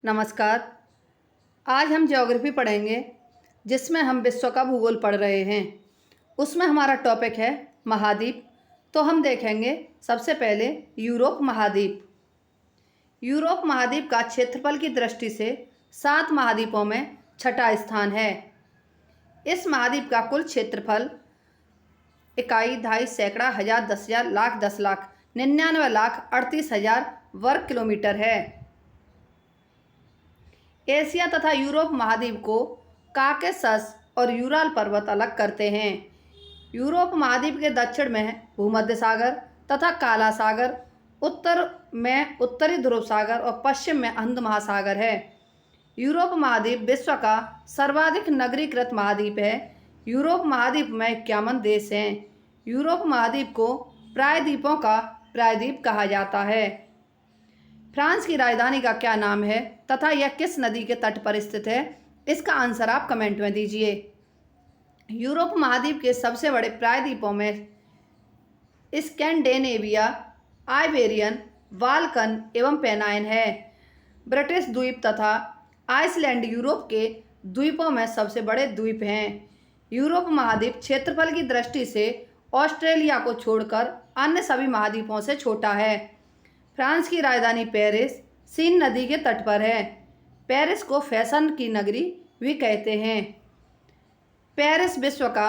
नमस्कार। आज हम ज्योग्राफी पढ़ेंगे जिसमें हम विश्व का भूगोल पढ़ रहे हैं। उसमें हमारा टॉपिक है महाद्वीप। तो हम देखेंगे सबसे पहले यूरोप महाद्वीप। यूरोप महाद्वीप का क्षेत्रफल की दृष्टि से 7 महाद्वीपों में छठा स्थान है। इस महाद्वीप का कुल क्षेत्रफल इकाई, दहाई, सैकड़ा, हजार, 10,000, लाख, 10 लाख, 99,38,000 वर्ग किलोमीटर है। एशिया तथा यूरोप महाद्वीप को काकेशस और यूराल पर्वत अलग करते हैं। यूरोप महाद्वीप के दक्षिण में भूमध्य सागर तथा काला सागर, उत्तर में उत्तरी ध्रुव सागर और पश्चिम में अंध महासागर है। यूरोप महाद्वीप विश्व का सर्वाधिक नगरीकृत महाद्वीप है। यूरोप महाद्वीप में 51 देश हैं। यूरोप महाद्वीप को प्रायद्वीपों का प्रायद्वीप कहा जाता है। फ्रांस की राजधानी का क्या नाम है तथा यह किस नदी के तट पर स्थित है? इसका आंसर आप कमेंट में दीजिए। यूरोप महाद्वीप के सबसे बड़े प्रायद्वीपों में स्कैंडेनेविया, आइबेरियन, बाल्कन एवं पेनाइन है। ब्रिटिश द्वीप तथा आइसलैंड यूरोप के द्वीपों में सबसे बड़े द्वीप हैं। यूरोप महाद्वीप क्षेत्रफल की दृष्टि से ऑस्ट्रेलिया को छोड़कर अन्य सभी महाद्वीपों से छोटा है। फ्रांस की राजधानी पेरिस सीन नदी के तट पर है। पेरिस को फैशन की नगरी भी कहते हैं। पेरिस विश्व का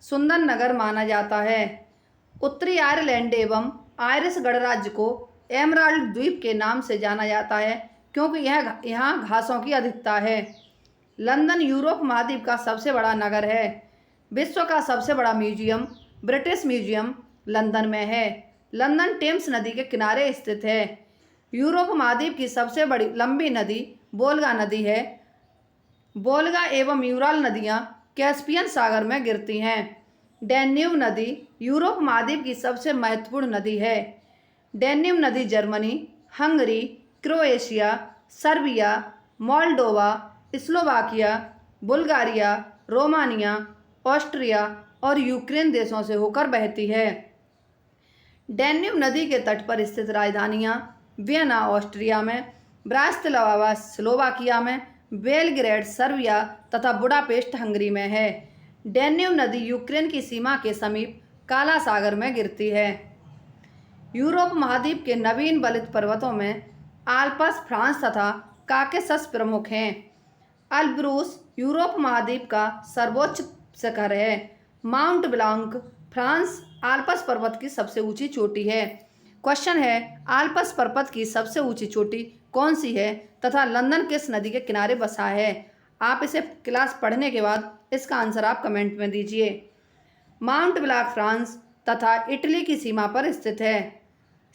सुंदर नगर माना जाता है। उत्तरी आयरलैंड एवं आयरिश गणराज्य को एमराल्ड द्वीप के नाम से जाना जाता है क्योंकि यहाँ घासों की अधिकता है। लंदन यूरोप महाद्वीप का सबसे बड़ा नगर है। विश्व का सबसे बड़ा म्यूजियम ब्रिटिश म्यूजियम लंदन में है। लंदन टेम्स नदी के किनारे स्थित है। यूरोप महाद्वीप की सबसे बड़ी लंबी नदी वोल्गा नदी है। वोल्गा एवं यूराल नदियाँ कैस्पियन सागर में गिरती हैं। डैन्यूब नदी यूरोप महाद्वीप की सबसे महत्वपूर्ण नदी है। डैन्यूब नदी Germany, Hungary, Croatia, Serbia, Moldova, Slovakia, Bulgaria, Romania, Austria और यूक्रेन देशों से होकर बहती है। डैन्यूब नदी के तट पर स्थित राजधानियाँ वियना ऑस्ट्रिया में, ब्रातिस्लावा स्लोवाकिया में, बेलग्रेड सर्बिया तथा बुडापेस्ट हंगरी में है। डैन्यूब नदी यूक्रेन की सीमा के समीप काला सागर में गिरती है। यूरोप महाद्वीप के नवीन बलित पर्वतों में आल्प्स फ्रांस तथा काकेशस प्रमुख हैं। अल्ब्रूस यूरोप महाद्वीप का सर्वोच्च शिखर है। माउंट ब्लांक फ्रांस आल्प्स पर्वत की सबसे ऊंची चोटी है। क्वेश्चन है, आल्प्स पर्वत की सबसे ऊंची चोटी कौन सी है तथा लंदन किस नदी के किनारे बसा है? आप इसे क्लास पढ़ने के बाद इसका आंसर आप कमेंट में दीजिए। माउंट ब्लांक फ्रांस तथा इटली की सीमा पर स्थित है।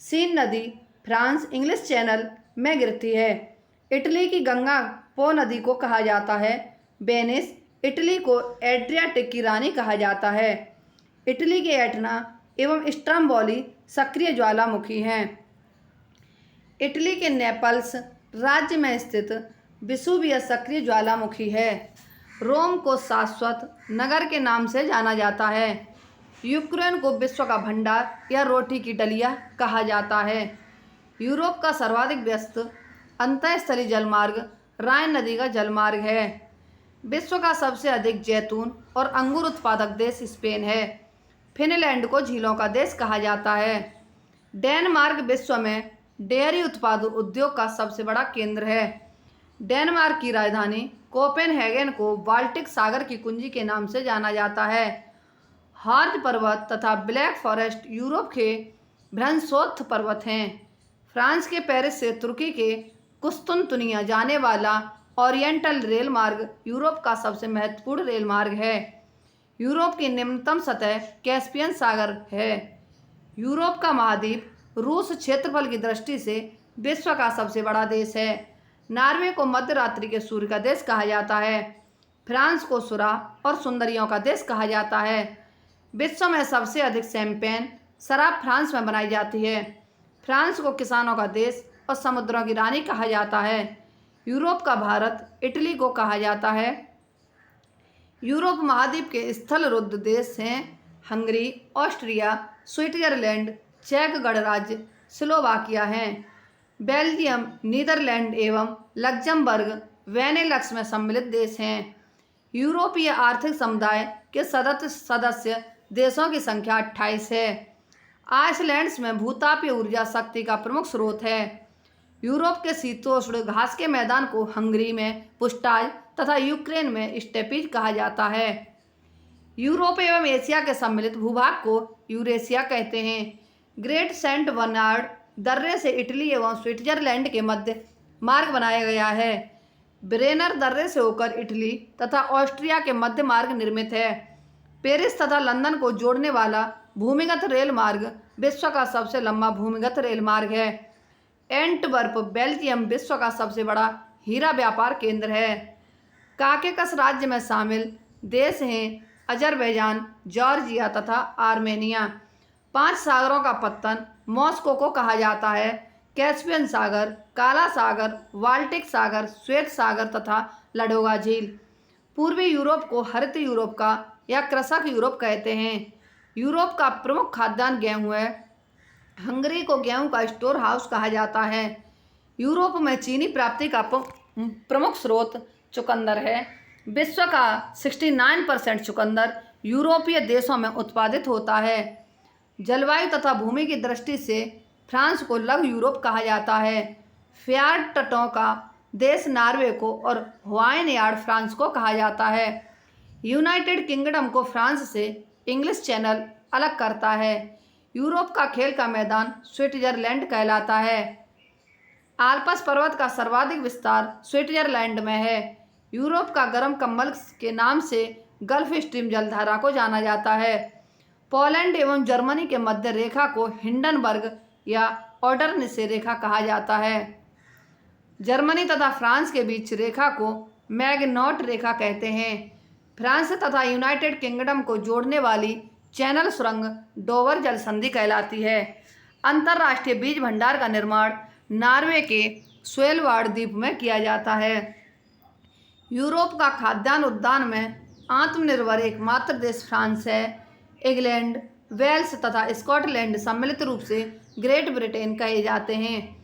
सीन नदी फ्रांस इंग्लिश चैनल में गिरती है। इटली की गंगा पो नदी को कहा जाता है। वेनिस इटली को एड्रियाटिक की रानी कहा जाता है। इटली के एटना एवं स्ट्रम्बोली सक्रिय ज्वालामुखी हैं। इटली के नेपल्स राज्य में स्थित विसुवियस सक्रिय ज्वालामुखी है। रोम को शाश्वत नगर के नाम से जाना जाता है। यूक्रेन को विश्व का भंडार या रोटी की डलिया कहा जाता है। यूरोप का सर्वाधिक व्यस्त अंतःस्थलीय जलमार्ग राइन नदी का जलमार्ग है। विश्व का सबसे अधिक जैतून और अंगूर उत्पादक देश स्पेन है। फिनलैंड को झीलों का देश कहा जाता है। डेनमार्क विश्व में डेयरी उत्पाद उद्योग का सबसे बड़ा केंद्र है। डेनमार्क की राजधानी कोपेनहेगन को बाल्टिक सागर की कुंजी के नाम से जाना जाता है। हार्ज पर्वत तथा ब्लैक फॉरेस्ट यूरोप के भ्रंशोत्थ पर्वत हैं। फ्रांस के पेरिस से तुर्की के कुस्तुनतुनिया जाने वाला ओरिएंटल रेल मार्ग यूरोप का सबसे महत्वपूर्ण रेल मार्ग है। यूरोप की निम्नतम सतह कैस्पियन सागर है। यूरोप का महाद्वीप रूस क्षेत्रफल की दृष्टि से विश्व का सबसे बड़ा देश है। नॉर्वे को मध्यरात्रि के सूर्य का देश कहा जाता है। फ्रांस को सुराह और सुंदरियों का देश कहा जाता है। विश्व में सबसे अधिक शैंपेन शराब फ्रांस में बनाई जाती है। फ्रांस को किसानों का देश और समुद्रों की रानी कहा जाता है। यूरोप का भारत इटली को कहा जाता है। यूरोप महाद्वीप के स्थल रुद्ध देश हैं हंगरी, ऑस्ट्रिया, स्विट्जरलैंड, चेक गणराज्य, स्लोवाकिया हैं। बेल्जियम, नीदरलैंड एवं लक्जमबर्ग बेनेलक्स में सम्मिलित देश हैं। यूरोपीय आर्थिक समुदाय के सदस्य देशों की संख्या 28 है। आइसलैंड में भूतापीय ऊर्जा शक्ति का प्रमुख स्रोत है। यूरोप के शीतोष्ण घास के मैदान को हंगरी में पुस्टाज तथा यूक्रेन में स्टेपीज कहा जाता है। यूरोप एवं एशिया के सम्मिलित भूभाग को यूरेशिया कहते हैं। ग्रेट सेंट बर्नार्ड दर्रे से इटली एवं स्विट्जरलैंड के मध्य मार्ग बनाया गया है। ब्रेनर दर्रे से होकर इटली तथा ऑस्ट्रिया के मध्य मार्ग निर्मित है। पेरिस तथा लंदन को जोड़ने वाला भूमिगत रेल मार्ग विश्व का सबसे लंबा भूमिगत रेल मार्ग है। एंटवर्प बेल्जियम विश्व का सबसे बड़ा हीरा व्यापार केंद्र है। काकेकस राज्य में शामिल देश हैं अजरबैजान, जॉर्जिया तथा आर्मेनिया। 5 सागरों का पत्तन मॉस्को को कहा जाता है। कैस्पियन सागर, काला सागर, बाल्टिक सागर, श्वेत सागर तथा लडोगा झील। पूर्वी यूरोप को हरित यूरोप का या कृषक यूरोप कहते हैं। यूरोप का प्रमुख खाद्यान्न गेहूँ है। हंगरी को गेहूं का स्टोर हाउस कहा जाता है। यूरोप में चीनी प्राप्ति का प्रमुख स्रोत चुकंदर है। विश्व का 69% चुकंदर यूरोपीय देशों में उत्पादित होता है। जलवायु तथा भूमि की दृष्टि से फ्रांस को लघु यूरोप कहा जाता है। फ्यार्ड तटों का देश नॉर्वे को और हवाइन यार्ड फ्रांस को कहा जाता है। यूनाइटेड किंगडम को फ्रांस से इंग्लिश चैनल अलग करता है। यूरोप का खेल का मैदान स्विट्जरलैंड कहलाता है। आल्प्स पर्वत का सर्वाधिक विस्तार स्विट्जरलैंड में है। यूरोप का गर्म कम्बल के नाम से गल्फ स्ट्रीम जलधारा को जाना जाता है। पोलैंड एवं जर्मनी के मध्य रेखा को हिंडनबर्ग या ऑर्डरनिसे रेखा कहा जाता है। जर्मनी तथा फ्रांस के बीच रेखा को मैगनॉट रेखा कहते हैं। फ्रांस तथा यूनाइटेड किंगडम को जोड़ने वाली चैनल सुरंग डोवर जल संधि कहलाती है। अंतर्राष्ट्रीय बीज भंडार का निर्माण नॉर्वे के स्वेलबार्ड द्वीप में किया जाता है। यूरोप का खाद्यान्न उद्यान में आत्मनिर्भर एकमात्र देश फ्रांस है। इंग्लैंड, वेल्स तथा स्कॉटलैंड सम्मिलित रूप से ग्रेट ब्रिटेन कहे जाते हैं।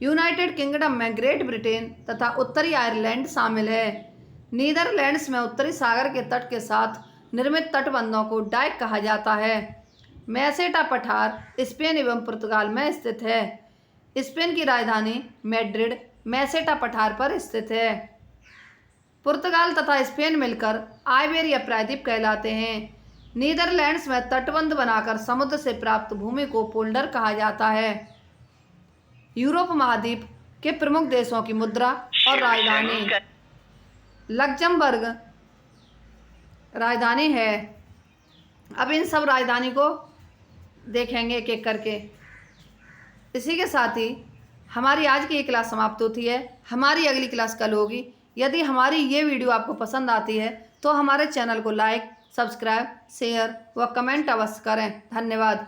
यूनाइटेड किंगडम में ग्रेट ब्रिटेन तथा उत्तरी आयरलैंड शामिल है। नीदरलैंड्स में उत्तरी सागर के तट के साथ निर्मित तटबंधों को डाइक कहा जाता है। मैसेटा पठार स्पेन एवं पुर्तगाल में स्थित है। स्पेन की राजधानी मैड्रिड मैसेटा पठार पर स्थित है। पुर्तगाल तथा स्पेन मिलकर आइबेरिया प्रायद्वीप कहलाते हैं। नीदरलैंड्स में तटबंध बनाकर समुद्र से प्राप्त भूमि को पोल्डर कहा जाता है। यूरोप महाद्वीप के प्रमुख देशों की मुद्रा और राजधानी लक्जमबर्ग राजधानी है। अब इन सब राजधानी को देखेंगे एक एक करके। इसी के साथ ही हमारी आज की ये क्लास समाप्त होती है। हमारी अगली क्लास कल होगी। यदि हमारी ये वीडियो आपको पसंद आती है तो हमारे चैनल को लाइक, सब्सक्राइब, शेयर व कमेंट अवश्य करें। धन्यवाद।